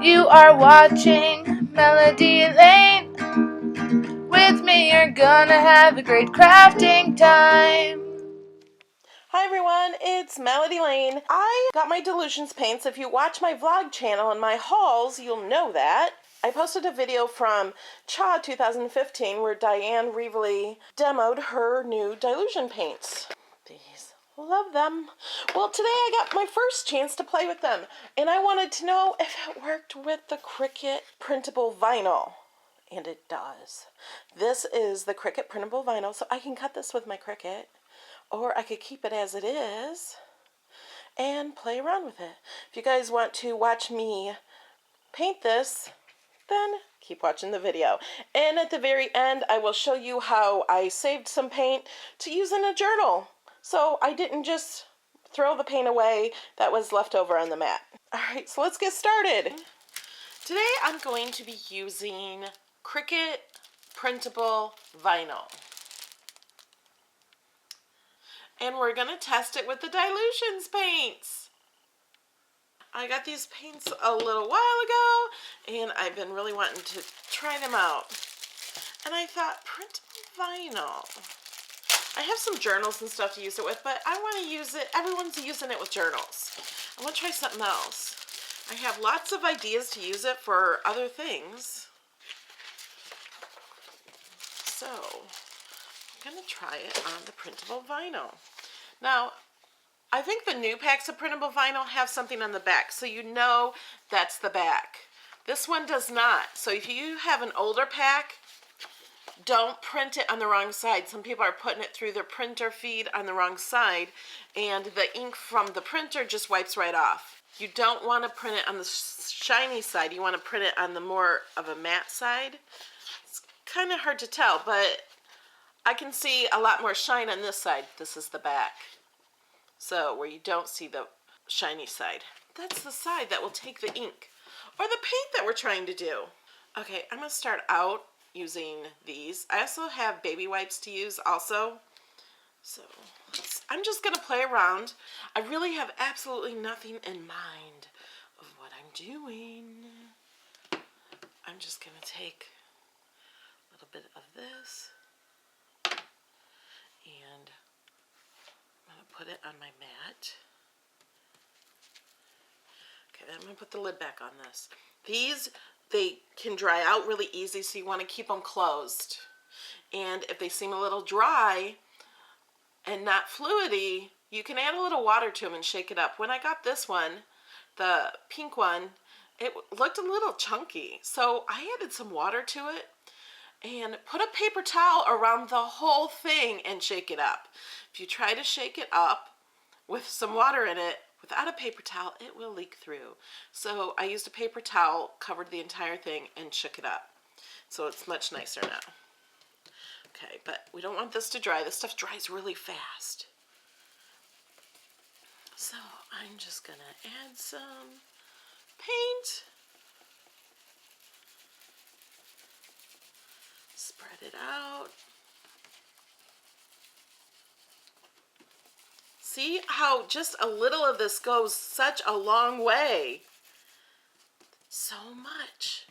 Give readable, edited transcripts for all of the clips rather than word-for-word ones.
You are watching Melody Lane. With me, you're gonna have a great crafting time. Hi everyone, it's Melody Lane. I got my Dylusions paints. If you watch my vlog channel and my hauls, you'll know that. I posted a video from CHA 2015 where Diane Reevely demoed her new Dylusion paints. These, love them. Well, today I got my first chance to play with them, and I wanted to know if it worked with the Cricut printable vinyl. And it does. This is the Cricut printable vinyl, so I can cut this with my Cricut. Or I could keep it as it is and play around with it. If you guys want to watch me paint this, then keep watching the video. And at the very end, I will show you how I saved some paint to use in a journal. So I didn't just throw the paint away that was left over on the mat. All right, so let's get started. Today I'm going to be using Cricut printable vinyl. And we're going to test it with the Dylusions paints. I got these paints a little while ago, and I've been really wanting to try them out. And I thought, printable vinyl. I have some journals and stuff to use it with, but I want to use it, everyone's using it with journals. I want to try something else. I have lots of ideas to use it for other things. So, I'm going to try it on the printable vinyl. Now, I think the new packs of printable vinyl have something on the back, so you know that's the back. This one does not. So if you have an older pack, don't print it on the wrong side. Some people are putting it through their printer feed on the wrong side, and the ink from the printer just wipes right off. You don't want to print it on the shiny side. You want to print it on the more of a matte side. It's kind of hard to tell, but I can see a lot more shine on this side. This is the back. So where you don't see the shiny side. That's the side that will take the ink or the paint that we're trying to do. Okay, I'm going to start out using these. I also have baby wipes to use also. So I'm just going to play around. I really have absolutely nothing in mind of what I'm doing. I'm just going to take a little bit of this. And I'm going to put it on my mat. Okay, then I'm going to put the lid back on this. These, they can dry out really easy, so you want to keep them closed. And if they seem a little dry and not fluidy, you can add a little water to them and shake it up. When I got this one, the pink one, it looked a little chunky. So I added some water to it and put a paper towel around the whole thing and shake it up. If you try to shake it up with some water in it without a paper towel, it will leak through. So I used a paper towel, covered the entire thing, and shook it up. So it's much nicer now. Okay, but we don't want this to dry. This stuff dries really fast. So I'm just going to add some paint. Spread it out. See how just a little of this goes such a long way. So much.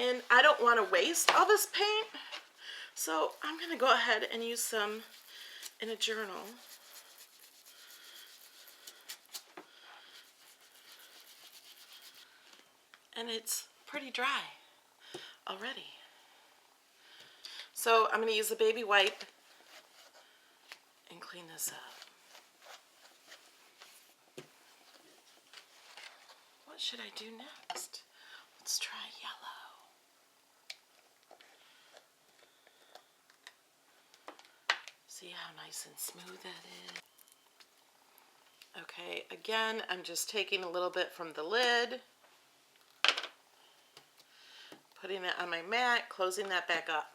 And I don't want to waste all this paint, so I'm going to go ahead and use some in a journal. And it's pretty dry already. So I'm going to use a baby wipe and clean this up. What should I do next? Let's try yellow. See how nice and smooth that is? Okay, again, I'm just taking a little bit from the lid, putting it on my mat, closing that back up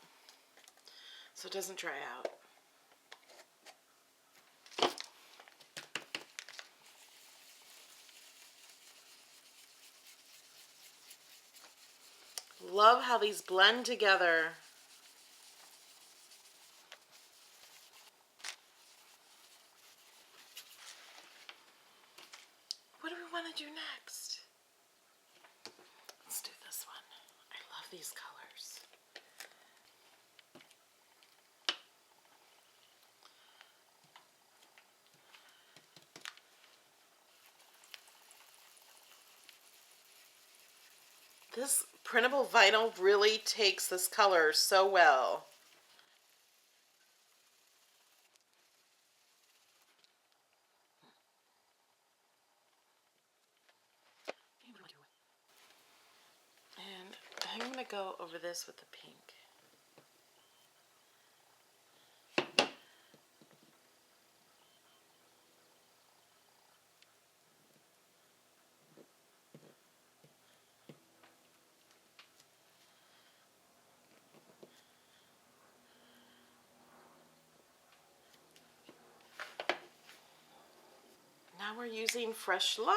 so it doesn't dry out. Love how these blend together. to do next? Let's do this one. I love these colors. This printable vinyl really takes this color so well. And I'm going to go over this with the pink. Now we're using fresh lime.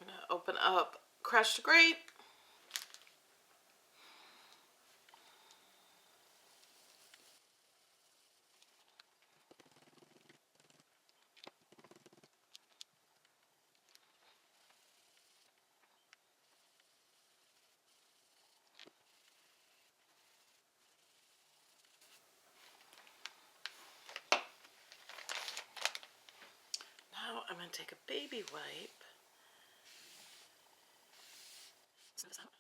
I'm going to open up crushed grape. Now I'm going to take a baby wipe. Smooth this out.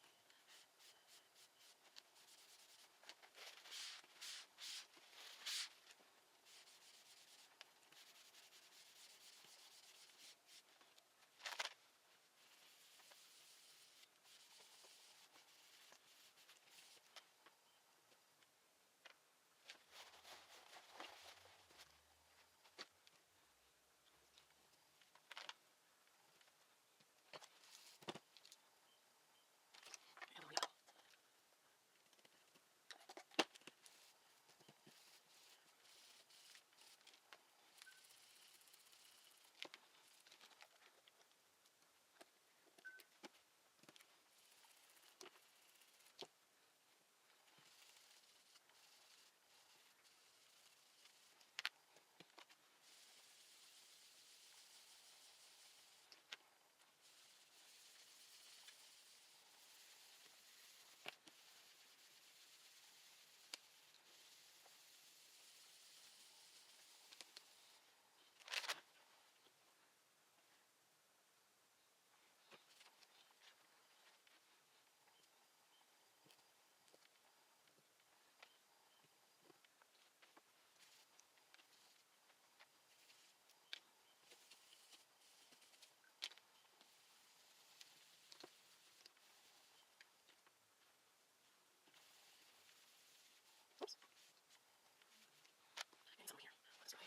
Oops. Some here. Let's go.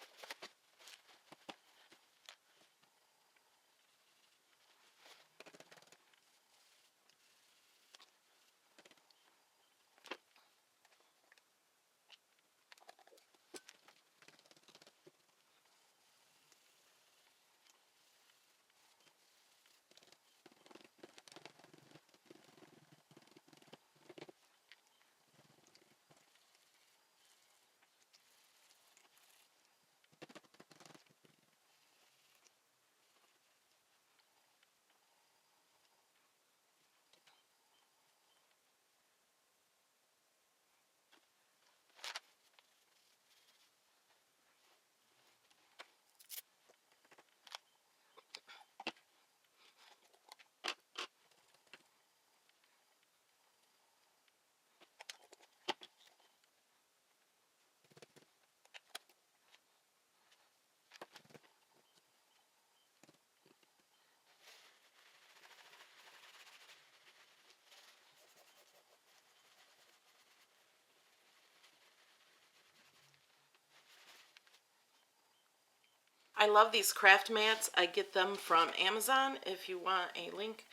I love these craft mats. I get them from Amazon. If you want a link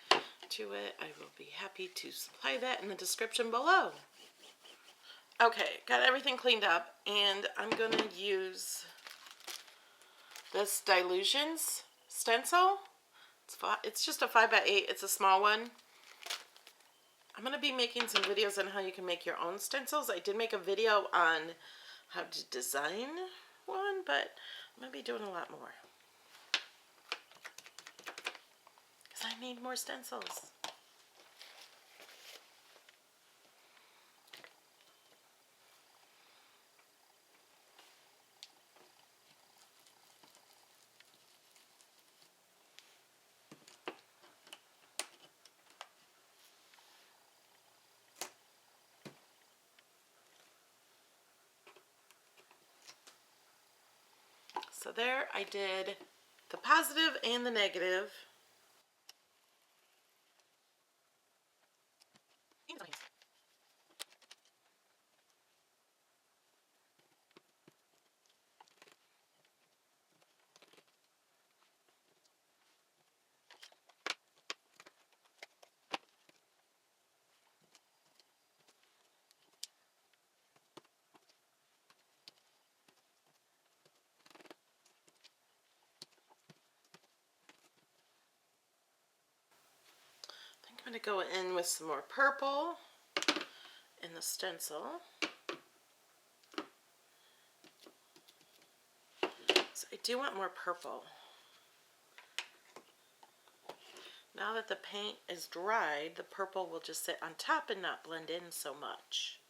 to it, I will be happy to supply that in the description below. Okay, got everything cleaned up, and I'm going to use this Dylusions stencil. It's just a 5x8. It's a small one. I'm going to be making some videos on how you can make your own stencils. I did make a video on how to design one, but I'm going to be doing a lot more. Because I need more stencils. So there I did the positive and the negative. I'm going to go in with some more purple in the stencil. So I do want more purple. Now that the paint is dried, the purple will just sit on top and not blend in so much.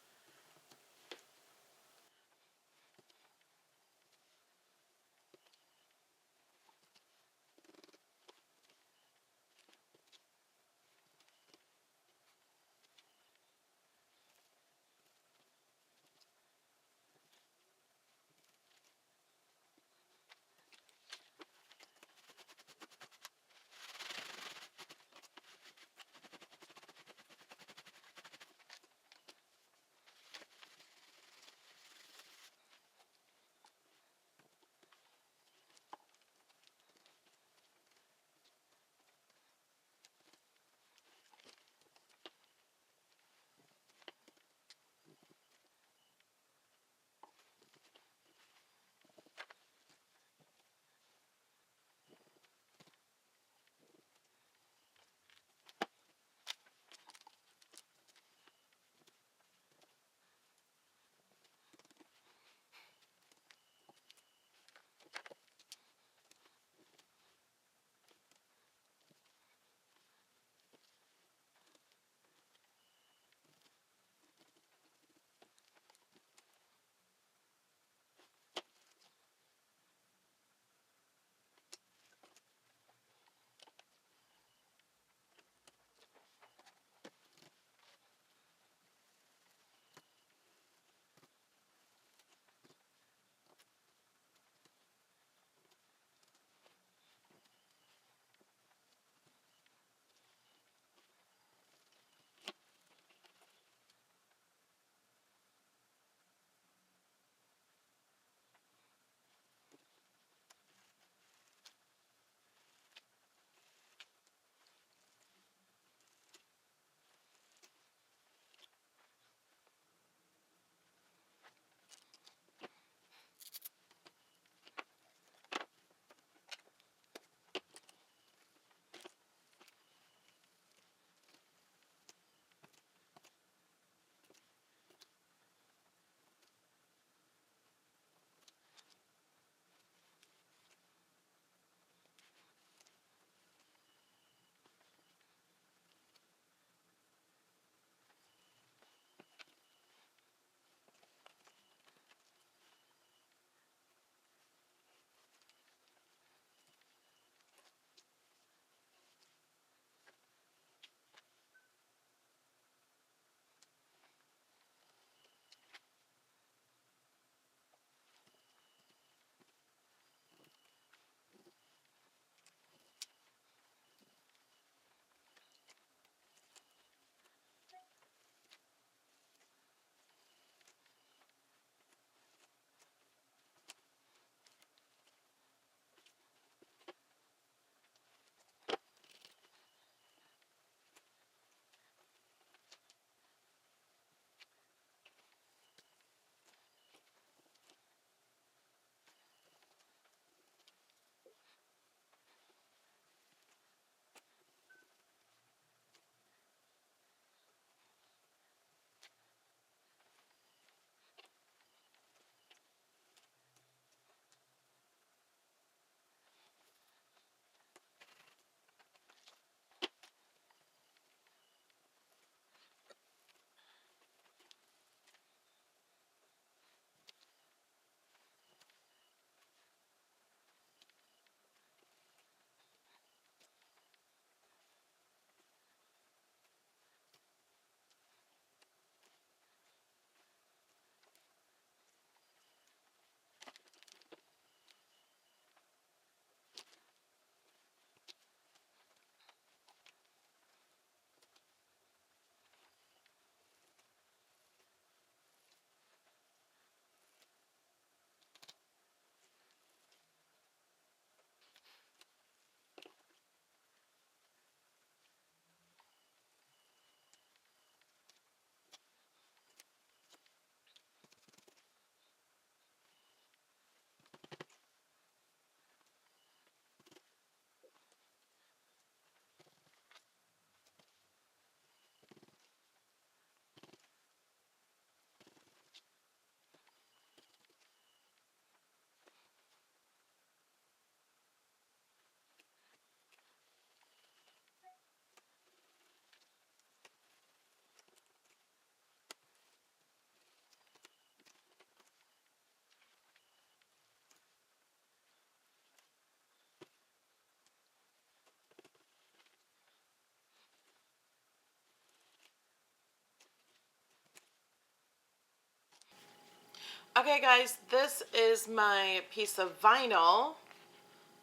Okay guys, this is my piece of vinyl.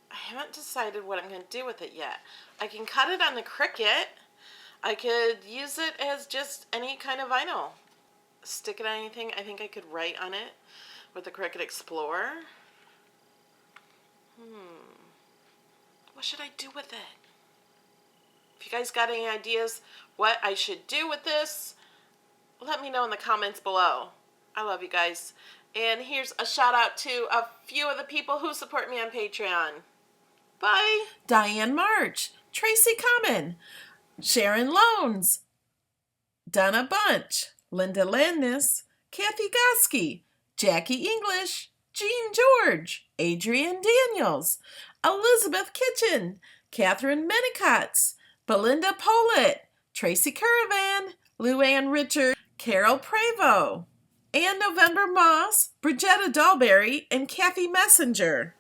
I haven't decided what I'm going to do with it yet. I can cut it on the Cricut. I could use it as just any kind of vinyl. Stick it on anything. I think I could write on it with the Cricut Explorer. What should I do with it? If you guys got any ideas what I should do with this, let me know in the comments below. I love you guys. And here's a shout out to a few of the people who support me on Patreon. Bye. Diane March, Tracy Common, Sharon Loans, Donna Bunch, Linda Landis, Kathy Goski, Jackie English, Jean George, Adrian Daniels, Elizabeth Kitchen, Catherine Menicotts, Belinda Pollitt, Tracy Caravan, Luann Richard, Carol Prevo, Ann November Moss, Bridgetta Dahlberry, and Kathy Messenger.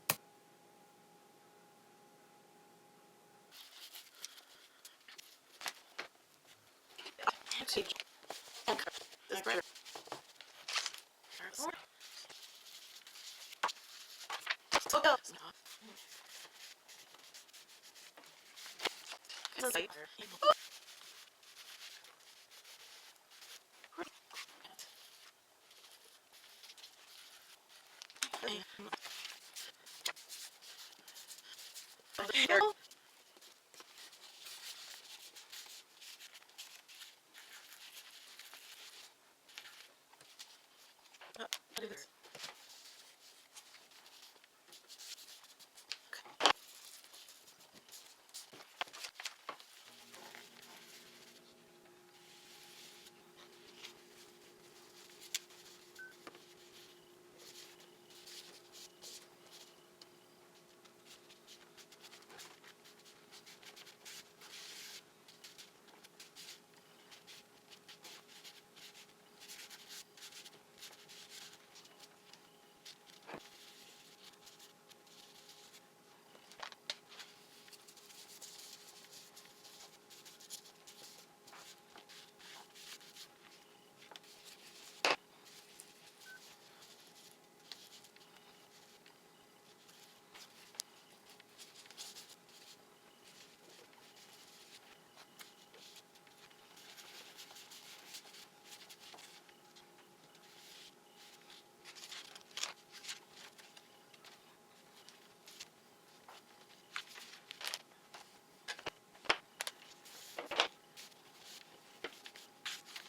Do this.